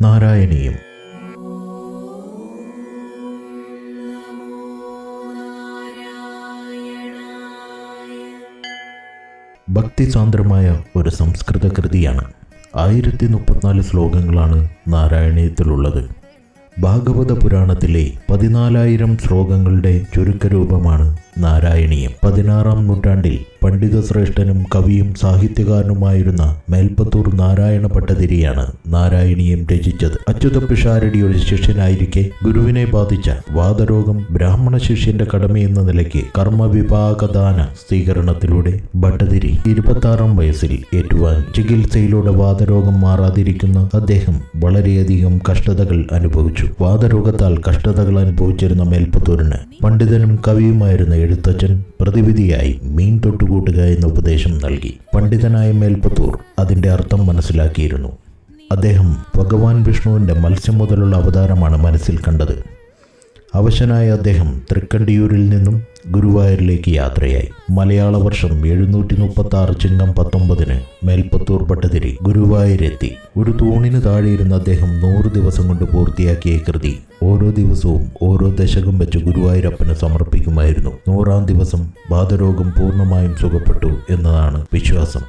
നാരായണീയം. ഭക്തിസാന്ദ്രമായ ഒരു സംസ്കൃത കൃതിയാണ്. 1034 ശ്ലോകങ്ങളാണ് നാരായണീയത്തിലുള്ളത്. ഭാഗവത പുരാണത്തിലെ 14,000 ശ്ലോകങ്ങളുടെ ചുരുക്കരൂപമാണ് നാരായണീയം. 16-ാം നൂറ്റാണ്ടിൽ പണ്ഡിതശ്രേഷ്ഠനും കവിയും സാഹിത്യകാരനുമായിരുന്ന മേൽപ്പത്തൂർ നാരായണ ഭട്ടതിരിയാണ് നാരായണീയം രചിച്ചത്. അച്യുതപിഷാരടിയുടെ ശിഷ്യനായിരിക്കെ ഗുരുവിനെ ബാധിച്ച വാതരോഗം ബ്രാഹ്മണ ശിഷ്യന്റെ കടമയെന്ന നിലയ്ക്ക് കർമ്മവിഭാഗദാന സ്വീകരണത്തിലൂടെ ഭട്ടതിരി 26-ാം വയസ്സിൽ ഏറ്റുവാൻ. ചികിത്സയിലൂടെ വാതരോഗം മാറാതിരിക്കുന്ന അദ്ദേഹം വളരെയധികം കഷ്ടതകൾ അനുഭവിച്ചു. വാതരോഗത്താൽ കഷ്ടതകൾ അനുഭവിച്ചിരുന്ന മേൽപ്പത്തൂരിന് പണ്ഡിതനും കവിയുമായിരുന്ന എഴുത്തച്ഛൻ പ്രതിവിധിയായി മീൻ തൊട്ടുകൂട്ടുക എന്ന ഉപദേശം നൽകി. പണ്ഡിതനായ മേൽപ്പത്തൂർ അതിൻ്റെ അർത്ഥം മനസ്സിലാക്കിയിരുന്നു. അദ്ദേഹം ഭഗവാൻ വിഷ്ണുവിൻ്റെ മത്സ്യം മുതലുള്ള അവതാരമാണ് മനസ്സിൽ കണ്ടത്. അവശനായ അദ്ദേഹം തൃക്കണ്ടിയൂരിൽ നിന്നും ഗുരുവായൂരിലേക്ക് യാത്രയായി. മലയാള വർഷം 736 ചിങ്ങം 19-ന് മേൽപ്പത്തൂർ ഭട്ടതിരി ഗുരുവായൂരെത്തി. ഒരു തൂണിന് താഴെയിരുന്ന അദ്ദേഹം 100 ദിവസം കൊണ്ട് പൂർത്തിയാക്കിയ കൃതി ഓരോ ദിവസവും ഓരോ ദശകം വെച്ച് ഗുരുവായൂരപ്പന് സമർപ്പിക്കുമായിരുന്നു. 100-ാം ദിവസം വാതരോഗം പൂർണ്ണമായും സുഖപ്പെട്ടു എന്നതാണ് വിശ്വാസം.